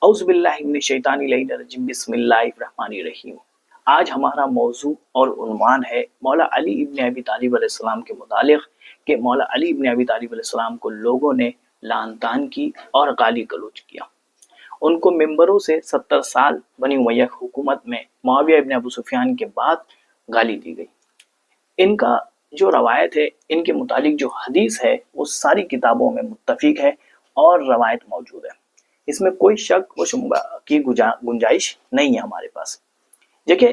اعوذ باللہ من الشیطان الرجیم، بسم اللہ الرحمن الرحیم۔ آج ہمارا موضوع اور عنوان ہے مولا علی ابن ابی طالب علیہ السلام کے متعلق کہ مولا علی ابن ابی طالب علیہ السلام کو لوگوں نے لعن طعن کی اور گالی گلوچ کیا۔ ان کو ممبروں سے 70 سال بنی امیہ حکومت میں معاویہ ابن ابو سفیان کے بعد گالی دی گئی۔ ان کا جو روایت ہے، ان کے متعلق جو حدیث ہے، وہ ساری کتابوں میں متفق ہے اور روایت موجود ہے۔ اس میں کوئی شک و شبہ کی گنجائش نہیں ہے ہمارے پاس۔ دیکھیں،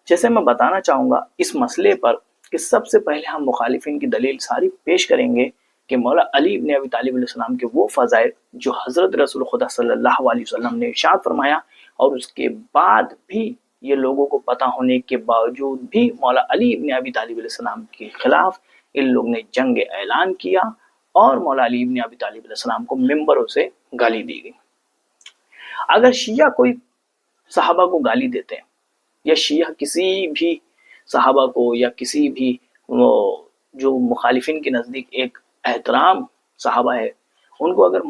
جیسے میں بتانا چاہوں گا اس مسئلے پر کہ سب سے پہلے ہم مخالفین کی دلیل ساری پیش کریں گے کہ مولا علی ابن ابی طالب علیہ السلام کے وہ فضائل جو حضرت رسول خدا صلی اللہ علیہ وسلم نے ارشاد فرمایا، اور اس کے بعد بھی یہ لوگوں کو پتہ ہونے کے باوجود بھی مولا علی ابن ابی طالب علیہ السلام کے خلاف ان لوگ نے جنگ اعلان کیا اور مولا علی ابن ابی طالب علیہ السلام کو ممبروں سے گالی دی گئی۔ اگر شیعہ کوئی صحابہ کو گالی دیتے ہیں یا شیعہ کسی بھی صحابہ کو یا کسی بھی جو مخالفین کے نزدیک ایک احترام صحابہ ہے، ان کو اگر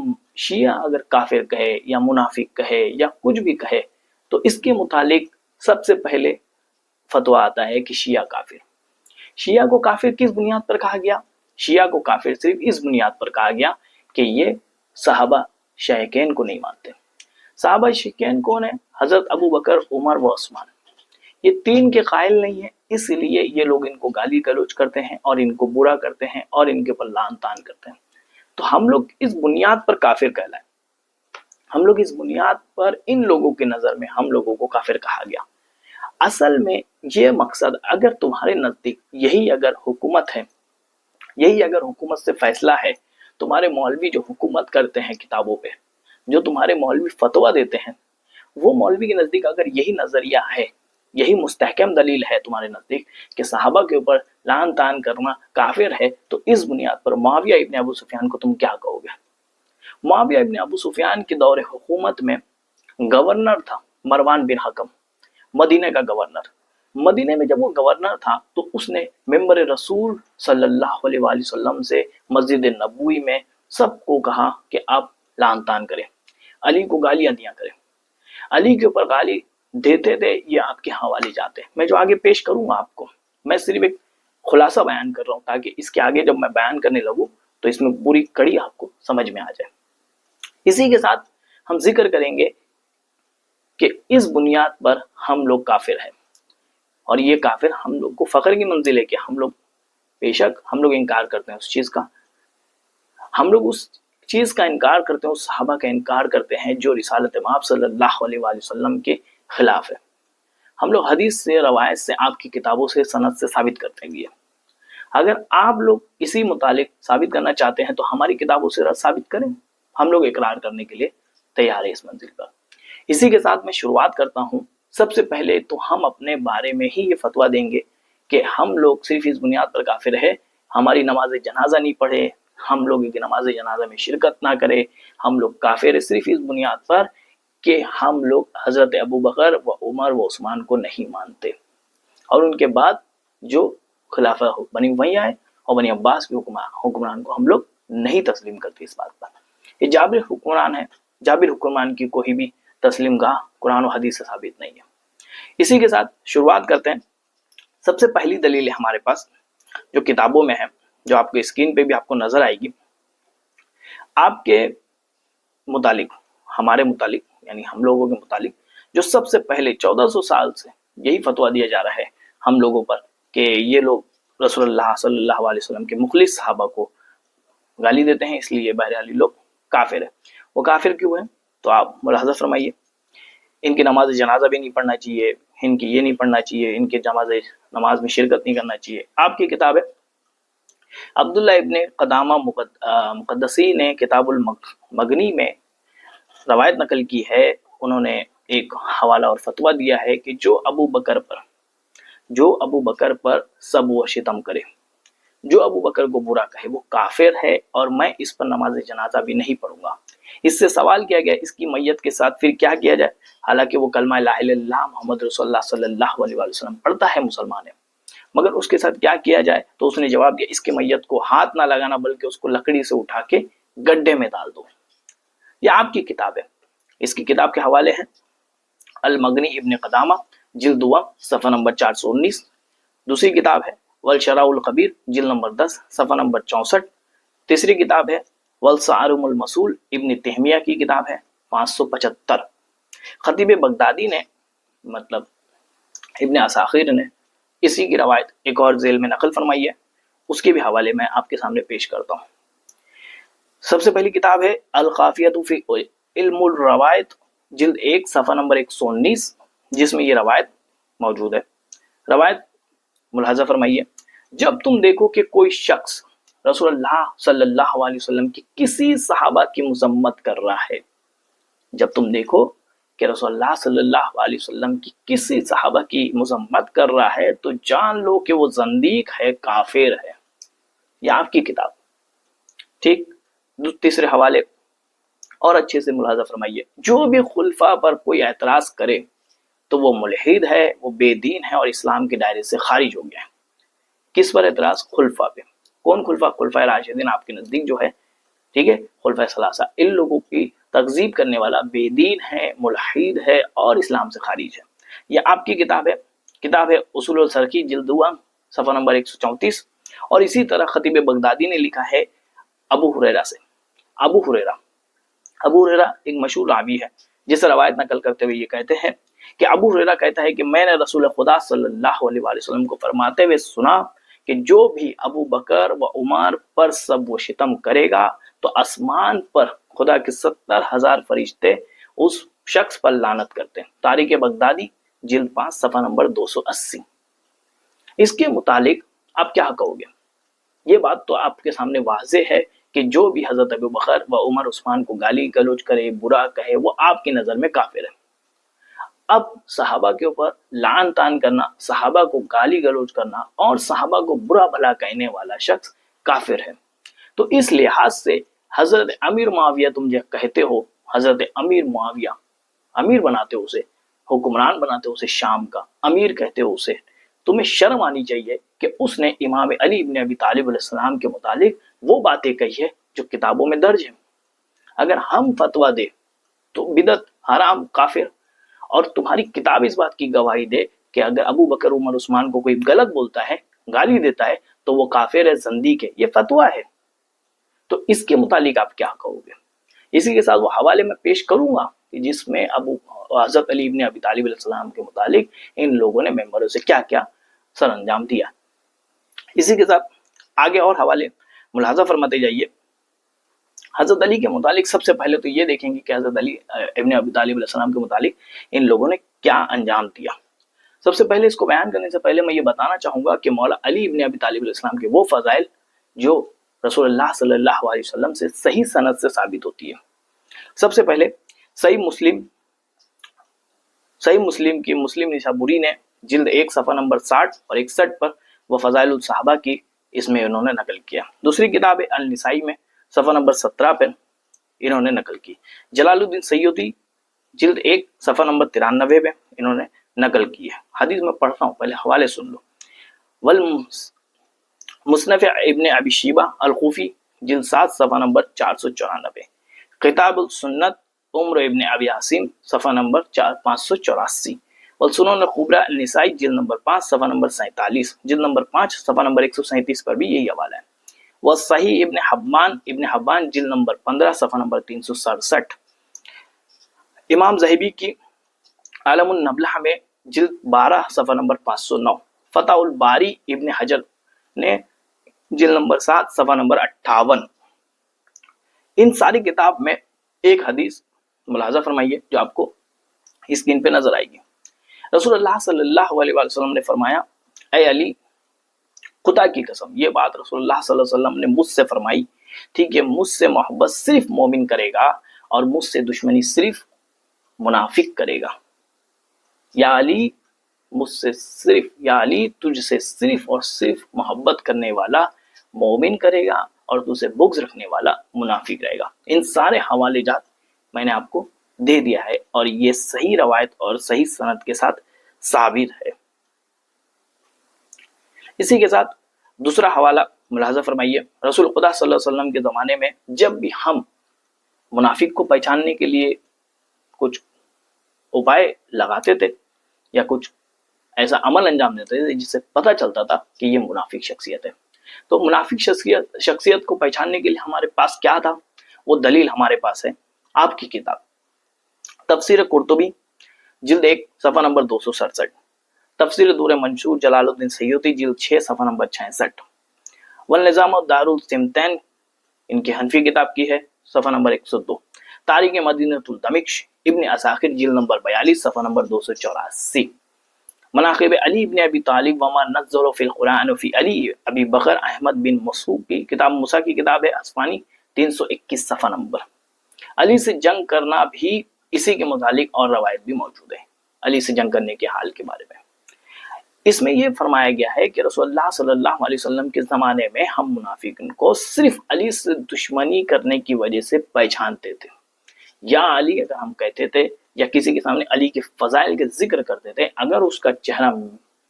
شیعہ اگر کافر کہے یا منافق کہے یا کچھ بھی کہے تو اس کے متعلق سب سے پہلے فتویٰ آتا ہے کہ شیعہ کافر۔ شیعہ کو کافر کس بنیاد پر کہا گیا؟ شیعہ کو کافر صرف اس بنیاد پر کہا گیا کہ یہ صحابہ شیخین کو نہیں مانتے۔ صحابہ شیخین کون ہیں؟ حضرت ابو بکر، عمر و عثمان۔ یہ تین کے قائل نہیں ہیں، اس لیے یہ لوگ ان کو گالی گلوچ کرتے ہیں اور ان کو برا کرتے ہیں اور ان کے اوپر لعن طعن کرتے ہیں۔ تو ہم لوگ اس بنیاد پر کافر کہلائے، ہم لوگ اس بنیاد پر ان لوگوں کی نظر میں ہم لوگوں کو کافر کہا گیا۔ اصل میں یہ مقصد، اگر تمہارے نزدیک یہی اگر حکومت ہے، یہی اگر حکومت سے فیصلہ ہے، تمہارے مولوی جو حکومت کرتے ہیں کتابوں پہ، جو تمہارے مولوی فتویٰ دیتے ہیں، وہ مولوی کے نزدیک اگر یہی نظریہ ہے، یہی مستحکم دلیل ہے تمہارے نزدیک کہ صحابہ کے اوپر لعن طعن کرنا کافر ہے، تو اس بنیاد پر معاویہ ابن ابو سفیان کو تم کیا کہو گے؟ معاویہ ابن ابو سفیان کے دور حکومت میں گورنر تھا مروان بن حکم، مدینہ کا گورنر۔ مدینہ میں جب وہ گورنر تھا تو اس نے ممبر رسول صلی اللہ علیہ وآلہ وسلم سے مسجد نبوی میں سب کو کہا کہ آپ لعن طعن کریں، علی کو گالیاں دیا کریں۔ علی کے اوپر گالی دیتے تھے، یہ آپ کے حوالے جاتے ہیں۔ میں جو آگے پیش کروں گا آپ کو، میں صرف ایک خلاصہ بیان کر رہا ہوں تاکہ اس کے آگے جب میں بیان کرنے لگوں تو اس میں پوری کڑی آپ کو سمجھ میں آ جائے۔ اسی کے ساتھ ہم ذکر کریں گے کہ اس بنیاد پر ہم لوگ کافر ہیں، اور یہ کافر ہم لوگ کو فخر کی منزل ہے کہ ہم لوگ بے شک ہم لوگ انکار کرتے ہیں اس چیز کا، ہم لوگ اس چیز کا انکار کرتے ہیں، اس صحابہ کا انکار کرتے ہیں جو رسالت مآب صلی اللہ علیہ وآلہ وسلم کے خلاف ہے۔ ہم لوگ حدیث سے، روایت سے، آپ کی کتابوں سے، سند سے ثابت کرتے ہیں۔ اگر آپ لوگ اسی متعلق ثابت کرنا چاہتے ہیں تو ہماری کتابوں سے ثابت کریں، ہم لوگ اقرار کرنے کے لیے تیار ہیں اس منزل پر۔ اسی کے ساتھ میں شروعات کرتا ہوں۔ سب سے پہلے تو ہم اپنے بارے میں ہی یہ فتویٰ دیں گے کہ ہم لوگ صرف اس بنیاد پر کافر ہے، ہماری نماز جنازہ نہیں پڑھے، ہم لوگ کی نماز جنازہ میں شرکت نہ کرے، ہم لوگ کافر ہے صرف اس بنیاد پر کہ ہم لوگ حضرت ابو بکر و عمر و عثمان کو نہیں مانتے، اور ان کے بعد جو خلافہ بنی امیہ ہے اور بنی عباس کے حکمران کو ہم لوگ نہیں تسلیم کرتے۔ اس بات پر یہ جابر حکمران ہے، جابر حکمران کی کوئی بھی تسلیم گاہ قرآن و حدیث سے ثابت نہیں ہے۔ اسی کے ساتھ شروعات کرتے ہیں۔ سب سے پہلی دلیل ہے ہمارے پاس جو کتابوں میں ہے، جو آپ کو اسکرین پہ بھی آپ کو نظر آئے گی۔ آپ کے متعلق، ہمارے متعلق، یعنی ہم لوگوں کے متعلق جو سب سے پہلے 1400 سال سے یہی فتویٰ دیا جا رہا ہے ہم لوگوں پر کہ یہ لوگ رسول اللہ صلی اللہ علیہ وسلم کے مخلص صحابہ کو گالی دیتے ہیں، اس لیے بہرحال لوگ کافر ہے۔ وہ کافر کیوں ہیں تو آپ ملاحظہ فرمائیے، ان کی نماز جنازہ بھی نہیں پڑھنا چاہیے، ان کی یہ نہیں پڑھنا چاہیے، ان کے نماز میں شرکت نہیں کرنا چاہیے۔ آپ کی کتاب ہے عبداللہ ابن قدامہ مقدسی نے کتاب المغنی میں روایت نقل کی ہے، انہوں نے ایک حوالہ اور فتویٰ دیا ہے کہ جو ابو بکر پر سب و شتم کرے، جو ابو بکر کو برا کہے، وہ کافر ہے، اور میں اس پر نماز جنازہ بھی نہیں پڑھوں گا۔ اس سے سوال کیا گیا اس کی میت کے ساتھ پھر کیا کیا جائے، حالانکہ وہ کلمہ لا الہ الا اللہ محمد رسول اللہ صلی اللہ علیہ وسلم پڑھتا ہے، مسلمان ہے، مگر اس کے ساتھ کیا کیا جائے؟ تو اس نے جواب دیا اس کے میت کو ہاتھ نہ لگانا بلکہ اس کو لکڑی سے اٹھا کے گڈھے میں ڈال دو۔ یہ آپ کی کتاب ہے، اس کی کتاب کے حوالے ہیں المغنی ابن قدامہ جلد دوم صفحہ نمبر 419. دوسری کتاب ہے والشرع القبیر جلد نمبر 10 صفحہ نمبر 64. تیسری کتاب ہے والصارم المسول ابن تیمیہ کی کتاب ہے 575. خطیب بغدادی نے مطلب ابن عساکر نے اسی کی روایت ایک اور ذیل میں نقل فرمائی ہے، اس کے بھی حوالے میں آپ کے سامنے پیش کرتا ہوں. سب سے پہلی کتاب ہے القافیۃ فی علم الروایت جلد 1 صفحہ نمبر 119، جس میں یہ روایت موجود ہے. روایت ملاحظہ فرمائیے، جب تم دیکھو کہ کوئی شخص رسول اللہ صلی اللہ علیہ وسلم کی کسی صحابہ کی مذمت کر رہا ہے، جب تم دیکھو کہ رسول اللہ صلی اللہ علیہ وسلم کی کسی صحابہ کی مذمت کر رہا ہے تو جان لو کہ وہ زندیق ہے، کافر ہے. یہ آپ کی کتاب. ٹھیک. تیسرے حوالے اور اچھے سے ملاحظہ فرمائیے، جو بھی خلفاء پر کوئی اعتراض کرے تو وہ ملحد ہے، وہ بے دین ہے اور اسلام کے دائرے سے خارج ہو گیا ہے. کس پر اعتراض؟ خلفاء پہ. کون خلفاء؟ خلفاء راشدین آپ کے نزدیک جو ہے، ٹھیک ہے، خلفاء ثلاثہ. ان لوگوں کی تکذیب کرنے والا بے دین ہے، ملحد ہے اور اسلام سے خارج ہے. یہ آپ کی کتاب ہے اصول السرکی جلد دوم صفحہ نمبر 134. اور اسی طرح خطیب بغدادی نے لکھا ہے ابو ہریرہ سے. ابو ہریرہ ایک مشہور راوی ہے، جس روایت نقل کرتے ہوئے یہ کہتے ہیں کہ ابو ہریرہ کہتا ہے کہ میں نے رسول خدا صلی اللہ علیہ وسلم کو فرماتے ہوئے سنا کہ جو بھی ابو بکر و عمر پر سب و شتم کرے گا تو آسمان پر خدا کے 70,000 فرشتے اس شخص پر لعنت کرتے ہیں. تاریخ بغدادی جلد 5 صفحہ نمبر 280. اس کے متعلق آپ کیا کہو گے؟ یہ بات تو آپ کے سامنے واضح ہے کہ جو بھی حضرت ابو بکر و عمر عثمان کو گالی گلوچ کرے، برا کہے، وہ آپ کی نظر میں کافر ہے. اب صحابہ کے اوپر لعن طعن کرنا، صحابہ کو گالی گلوچ کرنا اور صحابہ کو برا بھلا کہنے والا شخص کافر ہے. تو اس لحاظ سے حضرت امیر معاویہ تم جو کہتے ہو، حضرت امیر معاویہ، امیر بناتے ہو اسے، حکمران بناتے ہو اسے، شام کا امیر کہتے ہو اسے، تمہیں شرم آنی چاہیے کہ اس نے امام علی ابن ابی طالب علیہ السلام کے متعلق وہ باتیں کہی ہے جو کتابوں میں درج ہیں. اگر ہم فتویٰ دے تو بدعت، حرام، کافر، اور تمہاری کتاب اس بات کی گواہی دے کہ اگر ابو بکر عمر عثمان کو کوئی غلط بولتا ہے، گالی دیتا ہے تو وہ کافر ہے، زندیق ہے، یہ فتویٰ ہے. تو اس کے متعلق آپ کیا کہو گے؟ اسی کے ساتھ وہ حوالے میں پیش کروں گا کہ جس میں حضرت علی ابن ابی طالب علیہ السلام کے متعلق ان لوگوں نے ممبروں سے کیا کیا سر انجام دیا. اسی کے ساتھ آگے اور حوالے ملاحظہ فرماتے جائیے. حضرت علی کے متعلق سب سے پہلے تو یہ دیکھیں گے کہ حضرت علی ابن ابی طالب علیہ السلام کے متعلق ان لوگوں نے کیا انجام دیا. سب سے پہلے اس کو بیان کرنے سے پہلے میں یہ بتانا چاہوں گا کہ مولا علی ابن ابی طالب علیہ السلام کے وہ فضائل جو رسول اللہ صلی اللہ علیہ وسلم سے صحیح سند سے ثابت ہوتی ہے. سب سے پہلے صحیح مسلم کی مسلم نسابوری نے جلد 1 صفحہ نمبر 60 اور 61 پر وہ فضائل الصحابہ کی اس میں انہوں نے نقل کیا. دوسری کتاب ہے النسائی میں صفحہ نمبر 17 پر انہوں نے نقل کی. جلال الدین سیوطی جلد 1 صفحہ نمبر 93 پہ انہوں نے نقل کی ہے. حدیث میں پڑھتا ہوں، پہلے حوالے سن لو. مصنف ابن ابی شیبہ الخوفی جلد 7 صفحہ نمبر 494. کتاب السنت عمر ابن ابی عاصم صفحہ نمبر 584. والسنن الکبریٰ النسائی جلد نمبر 5 صفحہ نمبر 47، جلد نمبر 5 صفحہ نمبر 137 پر بھی یہی حوالہ ہے. والصحیح ابن حبان جلد نمبر 15 صفحہ نمبر 367. امام ذہبی کی عالم النبلہ میں جلد 12 صفحہ نمبر 509. فتح الباری ابن حجر نے جلد نمبر 7 صفحہ نمبر 58. ان ساری کتاب میں ایک حدیث ملاحظہ فرمائیے جو آپ کو اسکرین پہ نظر آئے گی. رسول اللہ صلی اللہ علیہ وسلم نے فرمایا، اے علی، خدا کی قسم، یہ بات رسول اللہ صلی اللہ علیہ وسلم نے مجھ سے فرمائی تھی کہ مجھ سے محبت صرف مومن کرے گا اور مجھ سے دشمنی صرف منافق کرے گا. یا علی، یا علی، تجھ سے صرف اور صرف محبت کرنے والا مومن کرے گا اور تجھ سے بغض رکھنے والا منافق رہے گا. ان سارے حوالے جات میں نے آپ کو دے دیا ہے اور یہ صحیح روایت اور صحیح سند کے ساتھ ثابت ہے. اسی کے ساتھ دوسرا حوالہ ملاحظہ فرمائیے. رسول خدا صلی اللہ علیہ وسلم کے زمانے میں جب بھی ہم منافق کو پہچاننے کے لیے کچھ اپائے لگاتے تھے یا کچھ ایسا عمل انجام دیتے تھے جس سے پتہ چلتا تھا کہ یہ منافق شخصیت ہے. تو منافق شخصیت کو پہچاننے کے لیے ہمارے پاس کیا تھا؟ وہ دلیل ہمارے پاس ہے آپ کی کتاب تفسیر قرطبی جلد 1 صفحہ نمبر 267، تفسیر دور منشور جلال الدین سیوطی جلد 6 صفحہ نمبر 66، والنظام دار السمتین ان کی حنفی کتاب کی ہے صفحہ نمبر 102، تاریخ مدینہ الدمشق ابن عساکر جلد نمبر 42 صفحہ نمبر 284، مناقب علی ابن ابی طالب وما نزل فی القرآن فی علی ابی بکر احمد بن مسعود کی کتاب موسیٰ کی کتاب ہے اسفانی 321 صفحہ نمبر. علی سے جنگ کرنا بھی اسی کے متعلق اور روایت بھی موجود ہے علی سے جنگ کرنے کے حال کے بارے میں. اس میں یہ فرمایا گیا ہے کہ رسول اللہ صلی اللہ علیہ وسلم کے زمانے میں ہم منافقین کو صرف علی سے دشمنی کرنے کی وجہ سے پہچانتے تھے. یا علی اگر ہم کہتے تھے یا کسی کے سامنے علی کے فضائل کے ذکر کرتے تھے، اگر اس کا چہرہ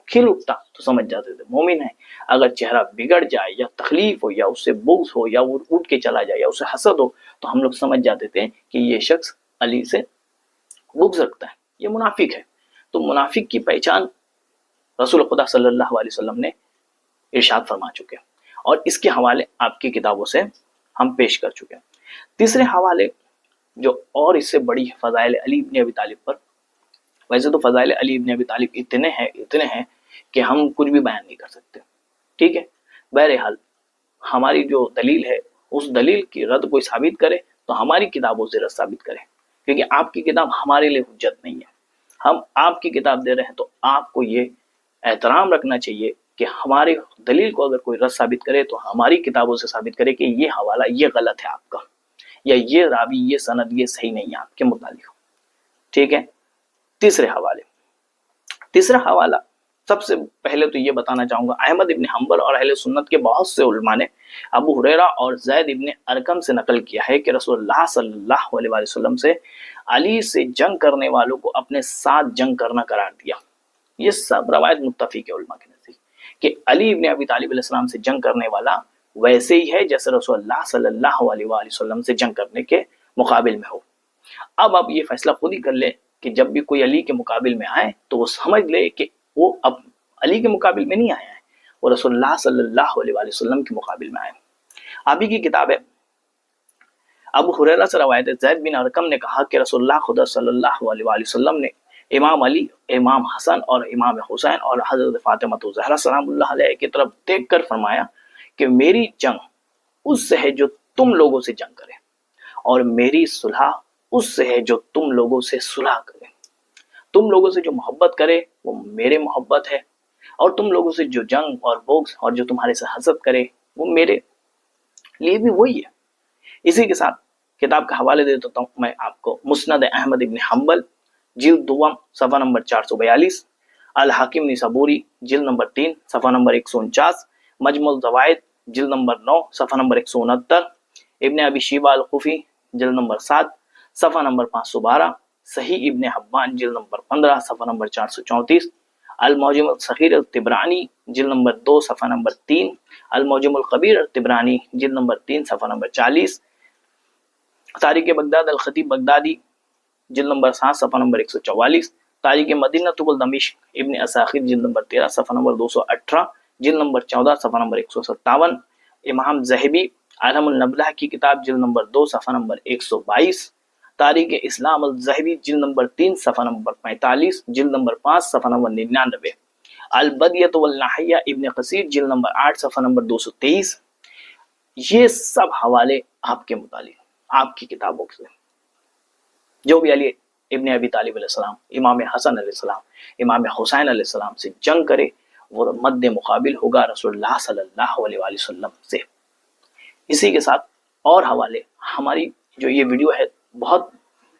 کھل اٹھتا تو سمجھ جاتے تھے مومن ہے. اگر چہرہ بگڑ جائے یا تکلیف ہو یا اس سے بغض ہو یا وہ اٹھ کے چلا جائے یا اسے حسد ہو تو ہم لوگ سمجھ جاتے تھے کہ یہ شخص علی سے بغض رکھتا ہے، یہ منافق ہے. تو منافق کی پہچان رسول خدا صلی اللہ علیہ وسلم نے ارشاد فرما چکے اور اس کے حوالے آپ کی کتابوں سے ہم پیش کر چکے. تیسرے حوالے جو اور اس سے بڑی فضائل علی ابن ابی طالب پر، ویسے تو فضائل علی ابن ابی طالب اتنے ہیں کہ ہم کچھ بھی بیان نہیں کر سکتے، ٹھیک ہے. بہرحال ہماری جو دلیل ہے اس دلیل کی رد کوئی ثابت کرے تو ہماری کتابوں سے رد ثابت کرے، کیونکہ آپ کی کتاب ہمارے لیے حجت نہیں ہے. ہم آپ کی کتاب دے رہے ہیں تو آپ کو یہ احترام رکھنا چاہیے کہ ہماری دلیل کو اگر کوئی رد ثابت کرے تو ہماری کتابوں سے ثابت کرے کہ یہ حوالہ یہ غلط ہے آپ کا، یا یہ راوی یہ سند یہ صحیح نہیں ہے آپ کے متعلق، ٹھیک ہے. تیسرا حوالہ سب سے پہلے تو یہ بتانا چاہوں گا، احمد ابن حنبل اور اہل سنت کے بہت سے علماء نے ابو ہریرہ اور زید ابن ارقم سے نقل کیا ہے کہ رسول اللہ صلی اللہ علیہ وسلم سے علی سے جنگ کرنے والوں کو اپنے ساتھ جنگ کرنا قرار دیا. یہ سب روایت متفق ہے علماء کے نزدیک کہ علی ابن ابی طالب علیہ السلام سے جنگ کرنے والا ویسے ہی ہے جیسے رسول اللہ صلی اللہ علیہ وسلم سے جنگ کرنے کے مقابل میں ہو. اب آپ یہ فیصلہ خود ہی کر لے کہ جب بھی کوئی علی کے مقابل میں آئے تو وہ سمجھ لے کہ وہ اب علی کے مقابل میں نہیں آیا ہے، وہ رسول اللہ صلی اللہ علیہ وسلم کے مقابل میں آئے. آپ ہی کی کتاب ہے ابو ہریرہ سے روایت ہے، زید بن ارقم نے کہا کہ رسول اللہ خدا صلی اللہ علیہ وسلم نے امام علی، امام حسن اور امام حسین اور حضرت فاطمہ الزہرا سلام اللہ علیہ کی طرف دیکھ کر فرمایا کہ میری جنگ اس سے ہے جو تم لوگوں سے جنگ کرے، اور میری صلح اس سے ہے جو تم لوگوں سے صلح کرے. تم لوگوں سے جو محبت کرے وہ میرے محبت ہے، اور تم لوگوں سے جو جنگ اور بغض اور جو تمہارے سے حسد کرے وہ میرے لیے بھی وہی ہے. اسی کے ساتھ کتاب کا حوالے دے دیتا ہوں میں آپ کو، مسند احمد ابن حنبل جلد دوم صفحہ نمبر 442، الحاکم نیسابوری جلد نمبر 3 صفحہ نمبر 149، مجمع الزوائد جلد نمبر 9 صفحہ نمبر 169، ابن ابی شیبہ الخفی جلد نمبر 7 صفحہ نمبر 512، صحیح ابن حبان جلد نمبر 15 صفحہ نمبر 434، المعجم الصغیر الطبرانی جلد نمبر 2 صفحہ نمبر 3، المعجم الکبیر الطبرانی جلد نمبر 3 صفحہ نمبر 40، تاریخ بغداد الخطیب بغدادی جلد نمبر 7 صفحہ نمبر 144، تاریخ مدینہ الدمشق ابن عساکر جلد نمبر 13 صفحہ نمبر 218، جلد نمبر 14 صفحہ نمبر 157، امام ذہبی عالم النبلہ کی کتاب جلد نمبر 2 صفحہ نمبر 122، تاریخ اسلام الذہبی جلد نمبر 3 صفحہ نمبر 45، جلد نمبر 5 صفحہ نمبر 99، البدیۃ والنہیہ ابن کثیر جلد نمبر 8 صفحہ نمبر 223. یہ سب حوالے آپ کے متعلق آپ کی کتابوں سے، جو بھی علی ابن ابی طالب علیہ السلام، امام حسن علیہ السلام، امام حسین علیہ السلام سے جنگ کرے وہ مد مقابل ہوگا رسول اللہ صلی اللہ علیہ وسلم سے. اسی کے ساتھ اور حوالے، ہماری جو یہ ویڈیو ہے بہت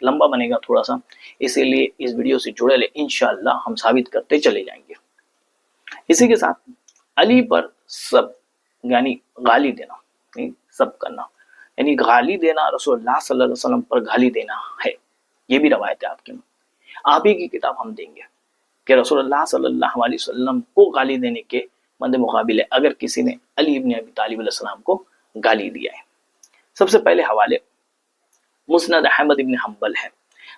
لمبا بنے گا تھوڑا سا، اسی لیے اس ویڈیو سے جڑے لے، انشاءاللہ ہم ثابت کرتے چلے جائیں گے. اسی کے ساتھ علی پر سب یعنی گالی دینا، سب کرنا یعنی گالی دینا، رسول اللہ صلی اللہ علیہ وسلم پر گالی دینا ہے، یہ بھی روایت ہے آپ کے. آپ ہی کی کتاب ہم دیں گے کہ رسول اللہ صلی اللہ علیہ وسلم کو گالی دینے کے مد مقابل ہے اگر کسی نے علی ابن ابی طالب علیہ السلام کو گالی دیا ہے. سب سے پہلے حوالے مسند احمد ابن حنبل ہے،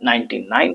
99